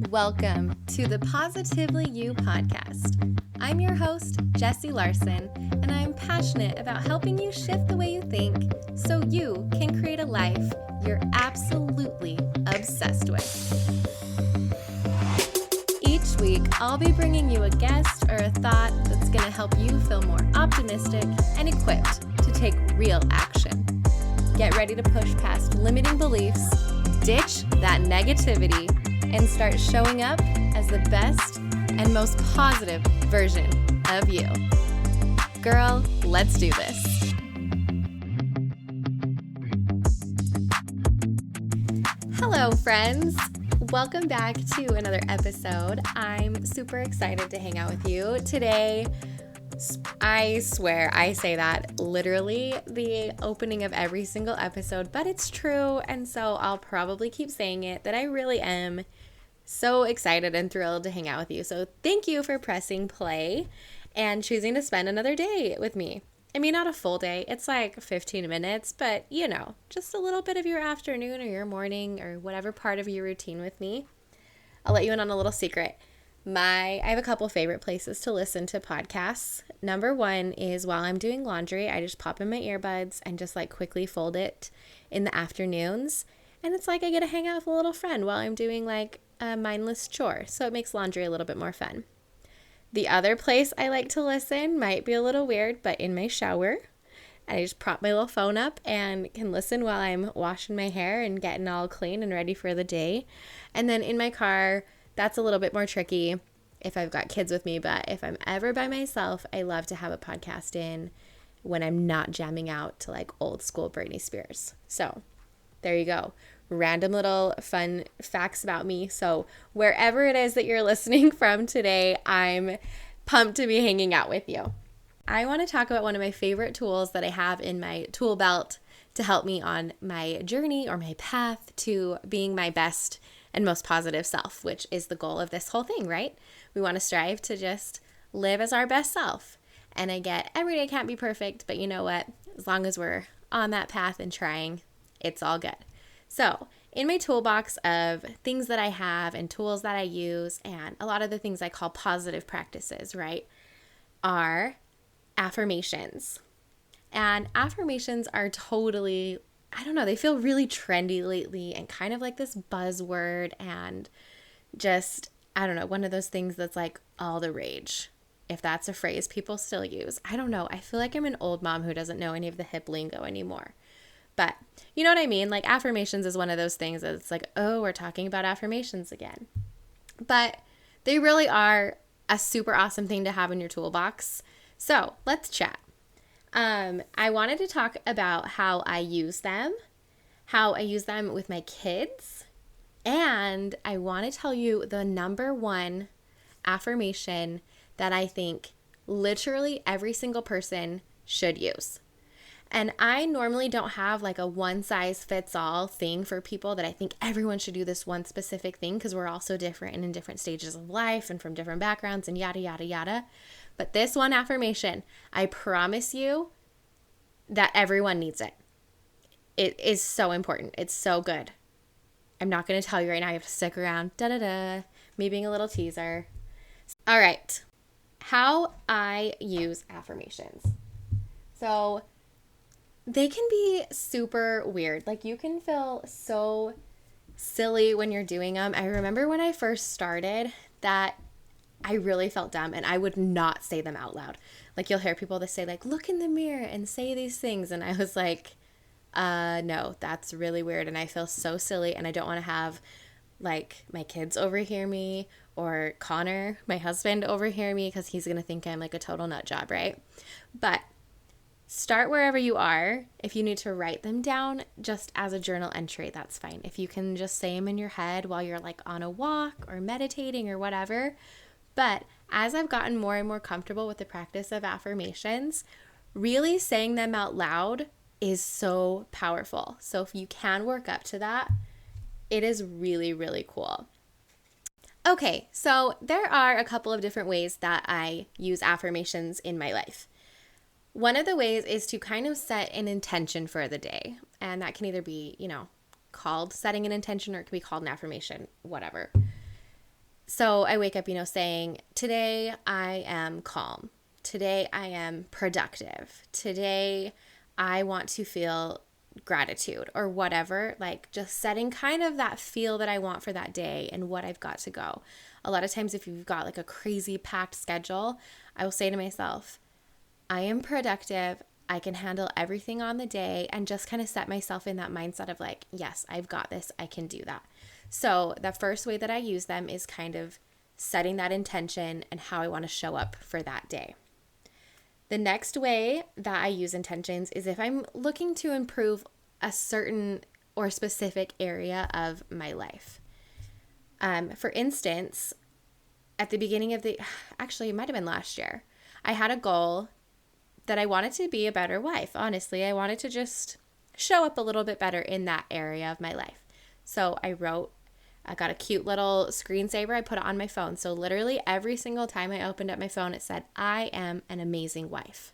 Welcome to the Positively You podcast. I'm your host, Jessie Larson, and I'm passionate about helping you shift the way you think so you can create a life you're absolutely obsessed with. Each week, I'll be bringing you a guest or a thought that's going to help you feel more optimistic and equipped to take real action. Get ready to push past limiting beliefs, ditch that negativity, and start showing up as the best and most positive version of you. Girl, let's do this. Hello, friends. Welcome back to another episode. I'm super excited to hang out with you today. I swear I say that literally the opening of every single episode, but it's true, and so I'll probably keep saying it, that I really am so excited and thrilled to hang out with you. So thank you for pressing play and choosing to spend another day with me. I mean, not a full day. It's like 15 minutes, but just a little bit of your afternoon or your morning or whatever part of your routine with me. I'll let you in on a little secret. I have a couple favorite places to listen to podcasts. Number one is while I'm doing laundry. I just pop in my earbuds and just like quickly fold it in the afternoons. And it's like I get to hang out with a little friend while I'm doing like a mindless chore. So it makes laundry a little bit more fun. The other place I like to listen might be a little weird, but in my shower. I just prop my little phone up and can listen while I'm washing my hair and getting all clean and ready for the day. And then in my car, that's a little bit more tricky if I've got kids with me, but if I'm ever by myself, I love to have a podcast in when I'm not jamming out to like old school Britney Spears. So there you go. Random little fun facts about me. So wherever it is that you're listening from today, I'm pumped to be hanging out with you. I want to talk about one of my favorite tools that I have in my tool belt to help me on my journey or my path to being my best and most positive self, which is the goal of this whole thing, right? We want to strive to just live as our best self. And I get every day can't be perfect, but you know what? As long as we're on that path and trying, it's all good. So in my toolbox of things that I have and tools that I use and a lot of the things I call positive practices, right, are affirmations. And affirmations are totally, they feel really trendy lately and kind of like this buzzword and just, one of those things that's like all the rage. If that's a phrase people still use. I don't know. I feel like I'm an old mom who doesn't know any of the hip lingo anymore. But you know what I mean? Like affirmations is one of those things that it's like, oh, we're talking about affirmations again. But they really are a super awesome thing to have in your toolbox. So let's chat. I wanted to talk about how I use them with my kids. And I want to tell you the number one affirmation that I think literally every single person should use. And I normally don't have like a one size fits all thing for people that I think everyone should do this one specific thing because we're all so different and in different stages of life and from different backgrounds and yada, yada, yada. But this one affirmation, I promise you that everyone needs it. It is so important. It's so good. I'm not going to tell you right now. You have to stick around. Da-da-da. Me being a little teaser. All right. How I use affirmations. So they can be super weird. Like you can feel so silly when you're doing them. I remember when I first started that I really felt dumb and I would not say them out loud. Like you'll hear people that say like, look in the mirror and say these things. And I was like, no, that's really weird. And I feel so silly and I don't want to have like my kids overhear me or Connor, my husband, overhear me because he's going to think I'm like a total nut job, right? But start wherever you are. If you need to write them down just as a journal entry, that's fine. If you can just say them in your head while you're like on a walk or meditating or whatever. But as I've gotten more and more comfortable with the practice of affirmations, really saying them out loud is so powerful. So if you can work up to that, it is really, really cool. Okay, so there are a couple of different ways that I use affirmations in my life. One of the ways is to kind of set an intention for the day. And that can either be, called setting an intention or it can be called an affirmation, whatever. So I wake up, saying, today I am calm. Today I am productive. Today I want to feel gratitude or whatever, like just setting kind of that feel that I want for that day and what I've got to go. A lot of times if you've got like a crazy packed schedule, I will say to myself, I am productive. I can handle everything on the day and just kind of set myself in that mindset of like, yes, I've got this. I can do that. So the first way that I use them is kind of setting that intention and how I want to show up for that day. The next way that I use intentions is if I'm looking to improve a certain or specific area of my life. For instance, at the beginning of actually, it might have been last year, I had a goal that I wanted to be a better wife. Honestly, I wanted to just show up a little bit better in that area of my life. So I got a cute little screensaver. I put it on my phone. So literally every single time I opened up my phone, it said, I am an amazing wife.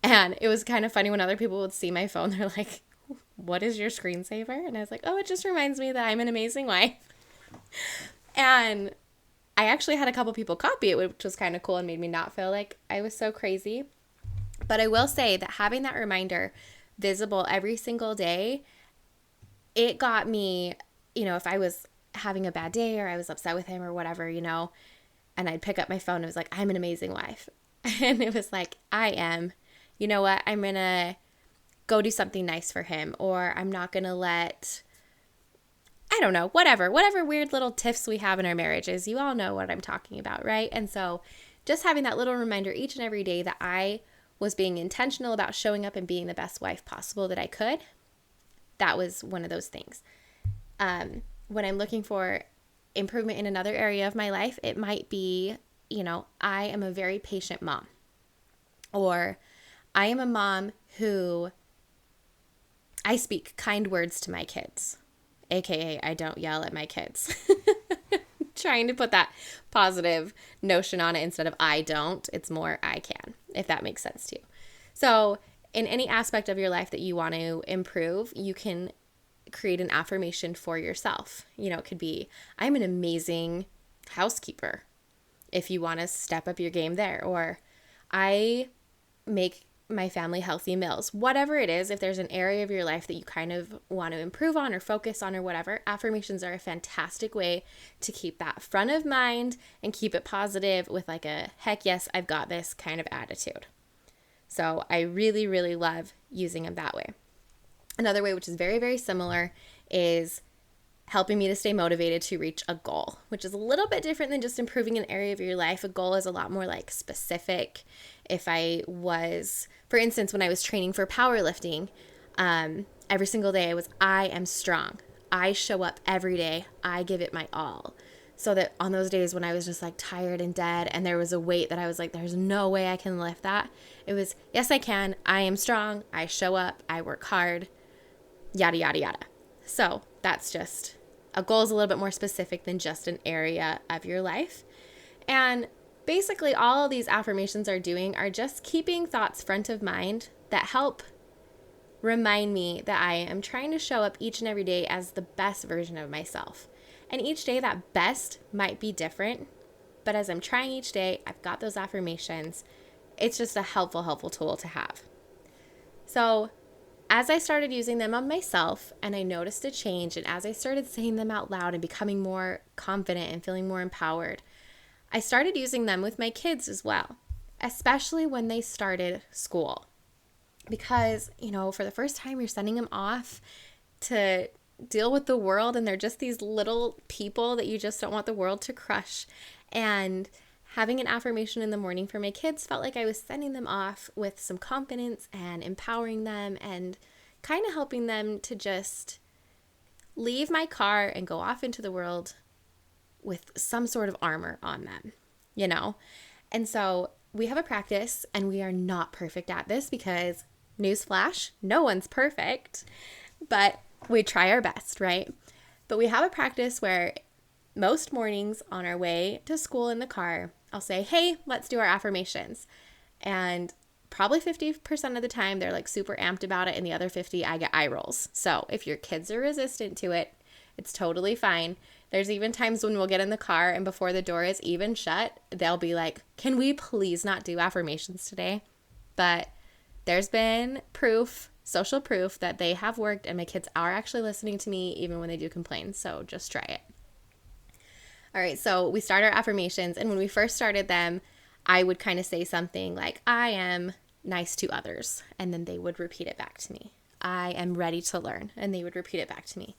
And it was kind of funny when other people would see my phone. They're like, what is your screensaver? And I was like, oh, it just reminds me that I'm an amazing wife. And I actually had a couple people copy it, which was kind of cool and made me not feel like I was so crazy. But I will say that having that reminder visible every single day, it got me, if I was having a bad day or I was upset with him or whatever, and I'd pick up my phone and it was like, I'm an amazing wife. And it was like, I am, you know what, I'm going to go do something nice for him, or I'm not going to let, I don't know, whatever weird little tiffs we have in our marriages. You all know what I'm talking about, right? And so just having that little reminder each and every day that I was being intentional about showing up and being the best wife possible that I could, that was one of those things. When I'm looking for improvement in another area of my life, it might be, I am a very patient mom, or I am a mom who I speak kind words to my kids, aka I don't yell at my kids. Trying to put that positive notion on it instead of I don't. It's more I can, if that makes sense to you. So in any aspect of your life that you want to improve, you can create an affirmation for yourself. It could be, I'm an amazing housekeeper, if you want to step up your game there, or I make my family healthy meals. Whatever it is, if there's an area of your life that you kind of want to improve on or focus on or whatever, affirmations are a fantastic way to keep that front of mind and keep it positive with like a heck yes, I've got this kind of attitude. So I really, really love using them that way. Another way, which is very, very similar, is helping me to stay motivated to reach a goal, which is a little bit different than just improving an area of your life. A goal is a lot more like specific. If I was, for instance, when I was training for powerlifting, every single day I am strong. I show up every day. I give it my all. So that on those days when I was just like tired and dead and there was a weight that I was like, there's no way I can lift that. It was, yes, I can. I am strong. I show up. I work hard. Yada, yada, yada. So that's just, a goal is a little bit more specific than just an area of your life. And basically all of these affirmations are doing are just keeping thoughts front of mind that help remind me that I am trying to show up each and every day as the best version of myself. And each day that best might be different, but as I'm trying each day, I've got those affirmations. It's just a helpful tool to have. So as I started using them on myself and I noticed a change, and as I started saying them out loud and becoming more confident and feeling more empowered, I started using them with my kids as well, especially when they started school. Because, for the first time, you're sending them off to deal with the world, and they're just these little people that you just don't want the world to crush. And having an affirmation in the morning for my kids felt like I was sending them off with some confidence and empowering them and kind of helping them to just leave my car and go off into the world with some sort of armor on them, And so we have a practice, and we are not perfect at this because, newsflash, no one's perfect, but we try our best, right? But we have a practice where most mornings on our way to school in the car, I'll say, hey, let's do our affirmations. And probably 50% of the time, they're like super amped about it. And the other 50, I get eye rolls. So if your kids are resistant to it, It's totally fine. There's even times when we'll get in the car and before the door is even shut, they'll be like, can we please not do affirmations today? But there's been proof, social proof, that they have worked and my kids are actually listening to me even when they do complain. So just try it. All right, so we start our affirmations, and when we first started them, I would kind of say something like, I am nice to others, and then they would repeat it back to me. I am ready to learn, and they would repeat it back to me.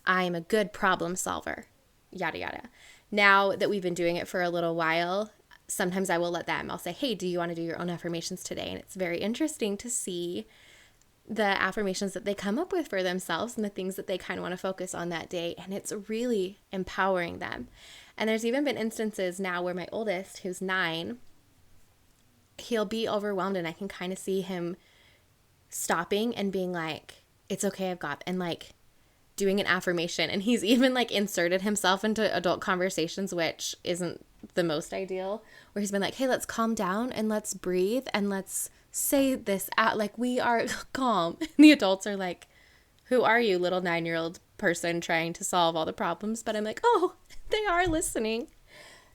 I am a good problem solver, yada, yada. Now that we've been doing it for a little while, sometimes I will let them, I'll say, hey, do you want to do your own affirmations today? And it's very interesting to see the affirmations that they come up with for themselves and the things that they kind of want to focus on that day. And it's really empowering them. And there's even been instances now where my oldest, who's 9, he'll be overwhelmed and I can kind of see him stopping and being like, it's okay, I've got, and like doing an affirmation. And he's even like inserted himself into adult conversations, which isn't the most ideal, where he's been like, hey, let's calm down and let's breathe and let's say this out, like we are calm. And the adults are like, who are you, little 9-year-old person trying to solve all the problems? But I'm like, oh, they are listening.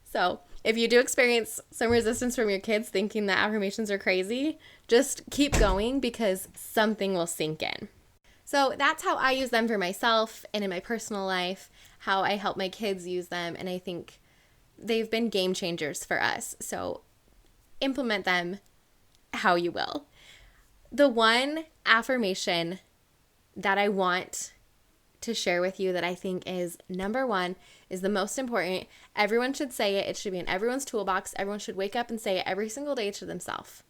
So if you do experience some resistance from your kids thinking that affirmations are crazy, just keep going because something will sink in. So that's how I use them for myself and in my personal life, how I help my kids use them. And I think they've been game changers for us. So implement them how you will. The one affirmation that I want to share with you that I think is number one, is the most important. Everyone should say it. It should be in everyone's toolbox. Everyone should wake up and say it every single day to themselves.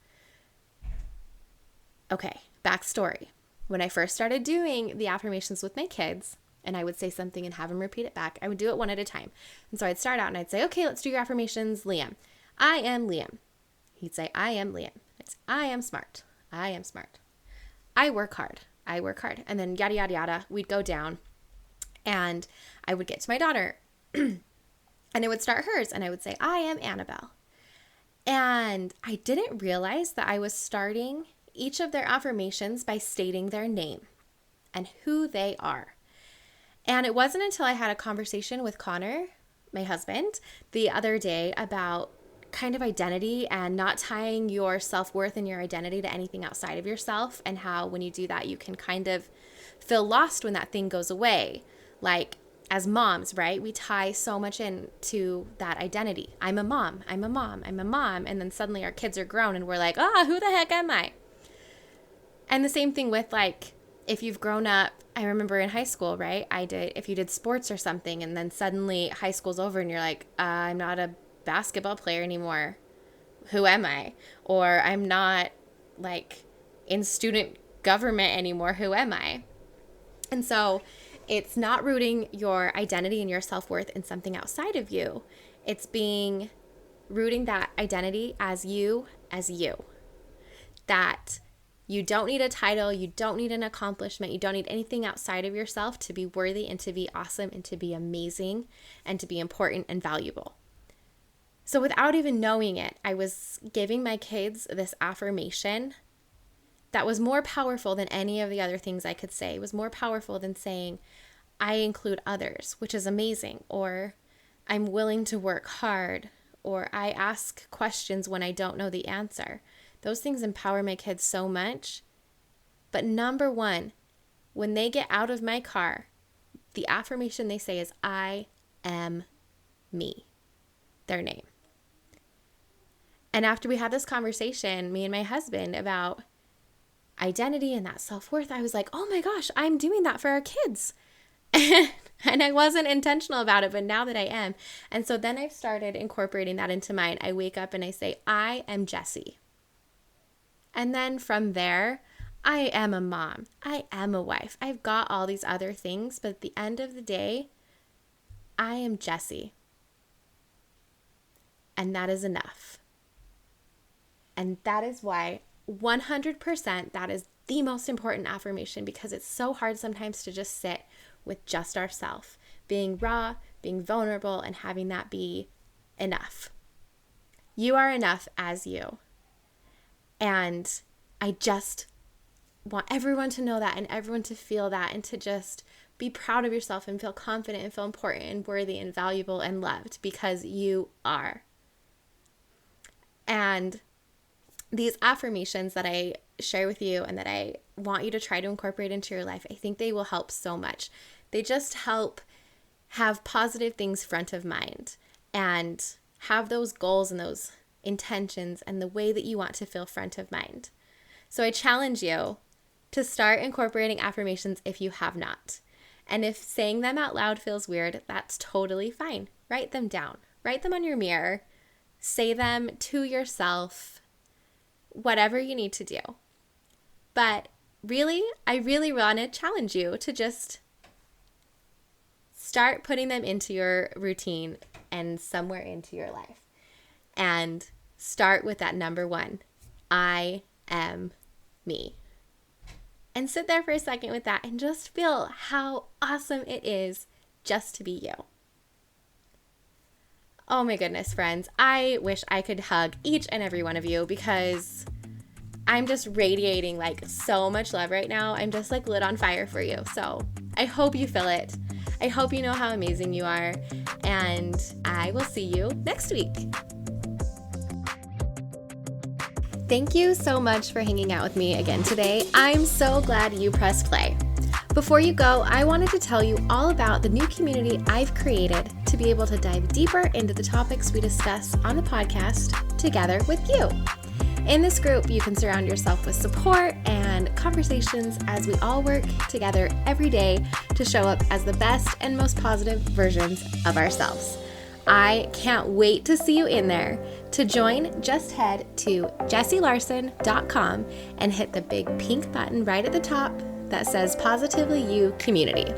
Okay, backstory. When I first started doing the affirmations with my kids, and I would say something and have them repeat it back, I would do it one at a time. And so I'd start out and I'd say, okay, let's do your affirmations, Liam. I am Liam. He'd say, I am Liam. I'd say, I am smart. I am smart. I work hard. I work hard. And then yada, yada, yada, we'd go down and I would get to my daughter and it would start hers. And I would say, I am Annabelle. And I didn't realize that I was starting each of their affirmations by stating their name and who they are. And it wasn't until I had a conversation with Connor, my husband, the other day about kind of identity and not tying your self-worth and your identity to anything outside of yourself, and how when you do that, you can kind of feel lost when that thing goes away. Like as moms, right? We tie so much into that identity. I'm a mom. I'm a mom. I'm a mom. And then suddenly our kids are grown and we're like, who the heck am I? And the same thing with like, if you've grown up, I remember in high school, right? If you did sports or something and then suddenly high school's over and you're like, I'm not a basketball player anymore. Who am I? Or I'm not like in student government anymore. Who am I? And so it's not rooting your identity and your self-worth in something outside of you. It's rooting that identity as you. That you don't need a title, you don't need an accomplishment, you don't need anything outside of yourself to be worthy and to be awesome and to be amazing and to be important and valuable. So without even knowing it, I was giving my kids this affirmation that was more powerful than any of the other things I could say. It was more powerful than saying, I include others, which is amazing, or I'm willing to work hard, or I ask questions when I don't know the answer. Those things empower my kids so much. But number one, when they get out of my car, the affirmation they say is, I am me, their name. And after we had this conversation, me and my husband, about identity and that self-worth, I was like, oh my gosh, I'm doing that for our kids. And I wasn't intentional about it, but now that I am. And so then I've started incorporating that into mine. I wake up and I say, I am Jessie. And then from there, I am a mom. I am a wife. I've got all these other things, but at the end of the day, I am Jessie. And that is enough. And that is why 100% that is the most important affirmation, because it's so hard sometimes to just sit with just ourselves, being raw, being vulnerable, and having that be enough. You are enough as you. And I just want everyone to know that and everyone to feel that and to just be proud of yourself and feel confident and feel important and worthy and valuable and loved, because you are. And these affirmations that I share with you and that I want you to try to incorporate into your life, I think they will help so much. They just help have positive things front of mind and have those goals and those intentions and the way that you want to feel front of mind. So I challenge you to start incorporating affirmations if you have not. And if saying them out loud feels weird, that's totally fine. Write them down. Write them on your mirror. Say them to yourself. Whatever you need to do. But really, I really want to challenge you to just start putting them into your routine and somewhere into your life. And start with that number one, I am me. And sit there for a second with that and just feel how awesome it is just to be you. Oh my goodness, friends. I wish I could hug each and every one of you, because I'm just radiating like so much love right now. I'm just like lit on fire for you. So I hope you feel it. I hope you know how amazing you are. And I will see you next week. Thank you so much for hanging out with me again today. I'm so glad you pressed play. Before you go, I wanted to tell you all about the new community I've created to be able to dive deeper into the topics we discuss on the podcast together with you. In this group, you can surround yourself with support and conversations as we all work together every day to show up as the best and most positive versions of ourselves. I can't wait to see you in there. To join, just head to jessielarson.com and hit the big pink button right at the top that says Positively You Community.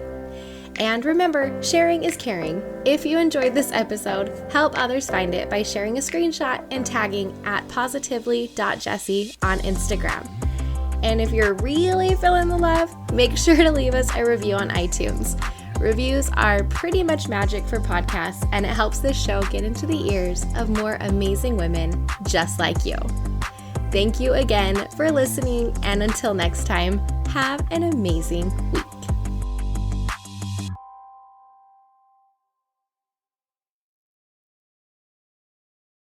And remember, sharing is caring. If you enjoyed this episode, help others find it by sharing a screenshot and tagging at positively.jessie on Instagram. And if you're really feeling the love, make sure to leave us a review on iTunes. Reviews are pretty much magic for podcasts, and it helps this show get into the ears of more amazing women just like you. Thank you again for listening, and until next time, have an amazing week.